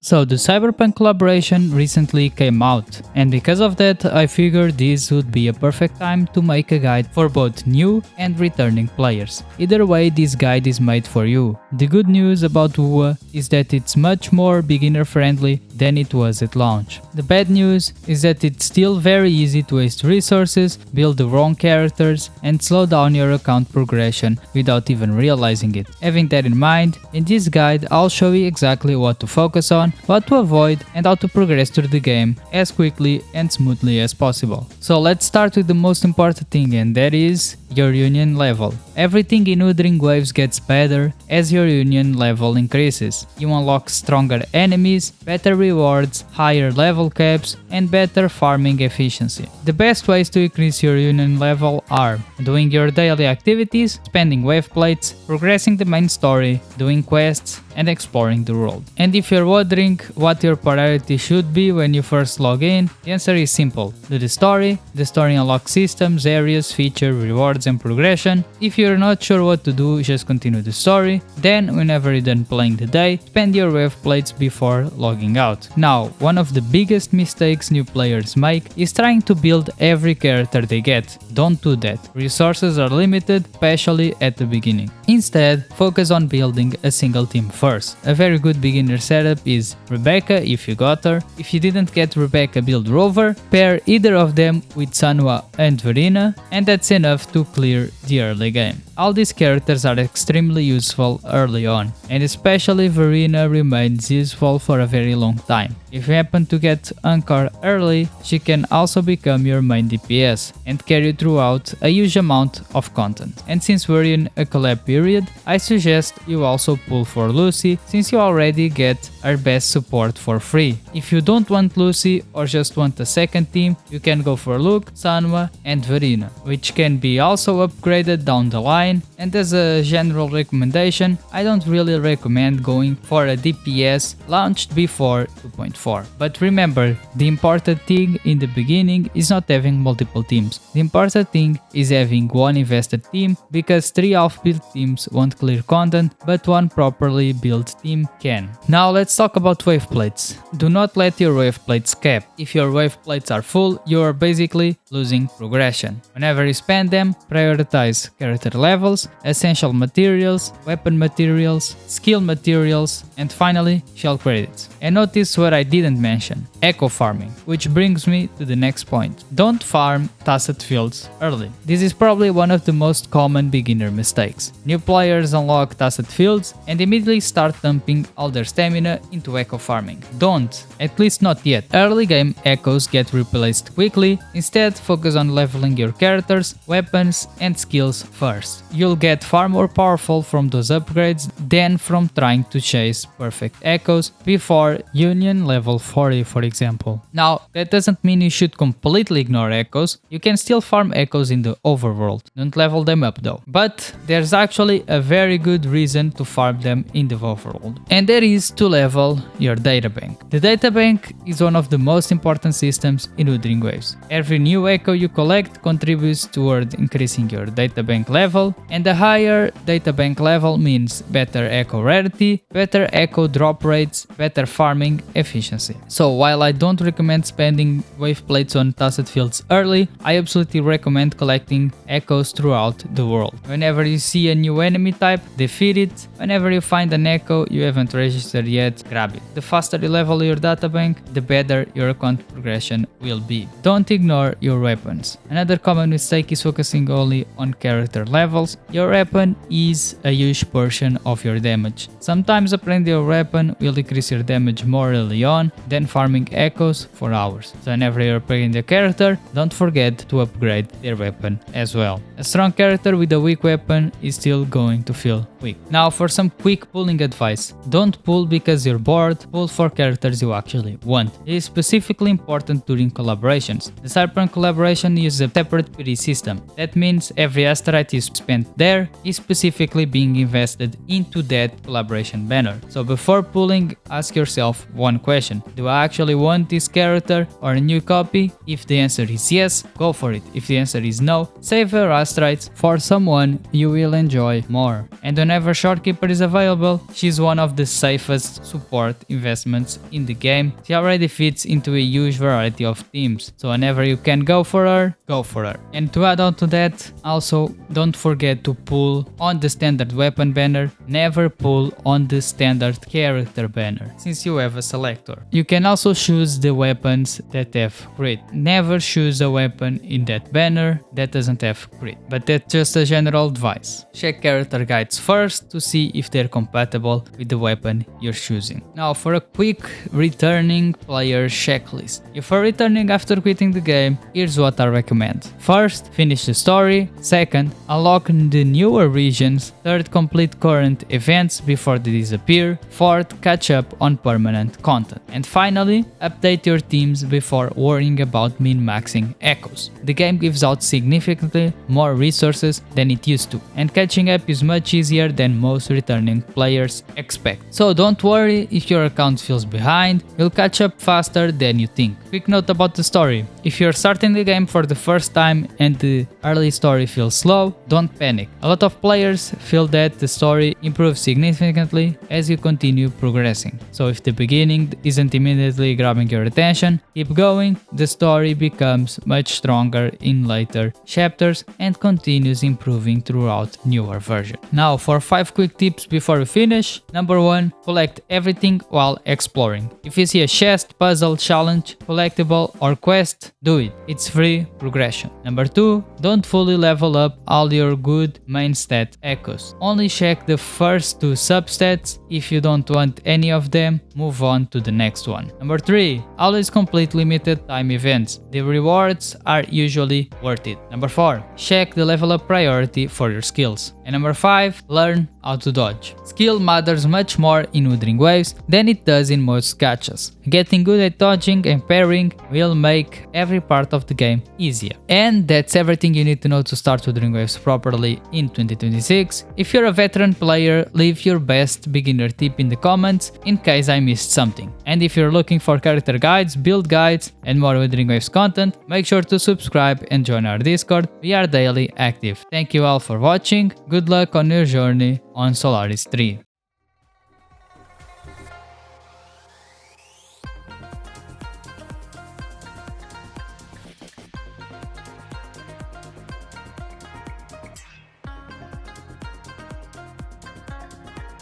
So the Cyberpunk collaboration recently came out, and because of that I figured this would be a perfect time to make a guide for both new and returning players. Either way, this guide is made for you. The good news about wuwa is that it's much more beginner friendly than it was at launch. The bad news is that it's still very easy to waste resources, build the wrong characters, and slow down your account progression without even realizing it. Having that in mind, in this guide I'll show you exactly what to focus on, what to avoid, and how to progress through the game as quickly and smoothly as possible. So let's start with the most important thing, and that is your union level. Everything in Wuthering Waves gets better as your union level increases. You unlock stronger enemies, better rewards, higher level caps, and better farming efficiency. The best ways to increase your union level are doing your daily activities, spending Waveplates, progressing the main story, doing quests, and exploring the world. And if you're wondering what your priority should be when you first log in, the answer is simple. Do the story unlocks systems, areas, features, rewards, and progression. If you're not sure what to do, just continue the story. Then, whenever you're done playing the day, spend your Waveplates before logging out. Now, one of the biggest mistakes new players make is trying to build every character they get. Don't do that. Resources are limited, especially at the beginning. Instead, focus on building a single team first. A very good beginner setup is Rebecca if you got her. If you didn't get Rebecca, build Rover, pair either of them with Sanwa and Verena, and that's enough to clear the early game. All these characters are extremely useful early on, and especially Verena remains useful for a very long time. If you happen to get Anchor early, she can also become your main DPS and carry you throughout a huge amount of content. And since we're in a collab period, I suggest you also pull for Lucy, since you already get her best support for free. If you don't want Lucy or just want a second team, you can go for Luke, Sanwa, and Verena, which can be also upgraded down the line. And as a general recommendation, I don't really recommend going for a DPS launched before 2.4. But remember, the important thing in the beginning is not having multiple teams. The important thing is having one invested team, because 3 half-built teams won't clear content, but one properly built team can. Now let's talk about Waveplates. Do not let your Waveplates cap. If your Waveplates are full, you are basically losing progression. Whenever you spend them, prioritize character levels, essential materials, weapon materials, skill materials, and finally shell credits. And notice what I didn't mention: echo farming, which brings me to the next point. Don't farm Tacet fields early. This is probably one of the most common beginner mistakes. New players unlock Tacet fields and immediately start dumping all their stamina into echo farming. Don't, at least not yet. Early game echoes get replaced quickly. Instead, focus on leveling your characters, weapons, and skills first. You'll get far more powerful from those upgrades than from trying to chase perfect echoes before Union level 40, for example. Now, that doesn't mean you should completely ignore echoes. You can still farm echoes in the overworld. Don't level them up though. But there's actually a very good reason to farm them in the overworld, and that is to level your databank. The databank is one of the most important systems in Wuthering Waves. Every new echo you collect contributes toward increasing your databank level, and the higher databank level means better echo rarity, better echo drop rates, better farming efficiency. So while I don't recommend spending Waveplates on Tacet fields early, I absolutely recommend collecting echoes throughout the world. Whenever you see a new enemy type, defeat it. Whenever you find an echo you haven't registered yet, grab it. The faster you level your databank, the better your account progression will be. Don't ignore your weapons. Another common mistake is focusing only on character levels. Your weapon is a huge portion of your damage. Sometimes upgrading your weapon will increase your damage more early on than farming echoes for hours. So whenever you're upgrading the character, don't forget to upgrade their weapon as well. A strong character with a weak weapon is still going to feel weak. Now for some quick pulling advice. Don't pull because you're bored, pull for characters you actually want. It is specifically important during collaborations. The Cyberpunk collaboration uses a separate PD system. That means every asteroid you spent there is specifically being invested into that collaboration banner. So before pulling, ask yourself one question: do I actually want this character or a new copy? If the answer is yes, go for it. If the answer is no, save your asteroids for someone you will enjoy more. And whenever whenever Shorekeeper is available, she's one of the safest support investments in the game. She already fits into a huge variety of teams, so whenever you can go for her, go for her. And to add on to that, also don't forget to pull on the standard weapon banner, never pull on the standard character banner, since you have a selector. You can also choose the weapons that have crit. Never choose a weapon in that banner that doesn't have crit, but that's just a general advice. Check character guides first to see if they're compatible with the weapon you're choosing. Now for a quick returning player checklist. If you're returning after quitting the game, here's what I recommend. First, finish the story. Second, unlock the newer regions. Third, complete current events before they disappear. Fourth, catch up on permanent content. And finally, update your teams before worrying about min-maxing echoes. The game gives out significantly more resources than it used to, and catching up is much easier than most returning players expect. So don't worry if your account feels behind, you'll catch up faster than you think. Quick note about the story. If you're starting the game for the first time and the early story feels slow, don't panic. A lot of players feel that the story improves significantly as you continue progressing. So if the beginning isn't immediately grabbing your attention, keep going. The story becomes much stronger in later chapters and continues improving throughout newer versions. Now for 5 quick tips before we finish. Number 1, collect everything while exploring. If you see a chest, puzzle, challenge, collectible or quest, do it. It's free progression. Number 2, don't fully level up all your good main stat echoes. Only check the first 2 substats. If you don't want any of them, move on to the next one. Number 3, always complete limited time events. The rewards are usually worth it. Number 4, check the level up priority for your skills. And number 5, learn how to dodge. Skill matters much more in Wuthering Waves than it does in most gachas. Getting good at dodging and parrying will make every part of the game easier. And that's everything you need to know to start Wuthering Waves properly in 2026. If you're a veteran player, leave your best beginner tip in the comments in case I missed something. And if you're looking for character guides, build guides and more Wuthering Waves content, make sure to subscribe and join our Discord. We are daily active. Thank you all for watching. Good luck on your journey on Solaris 3.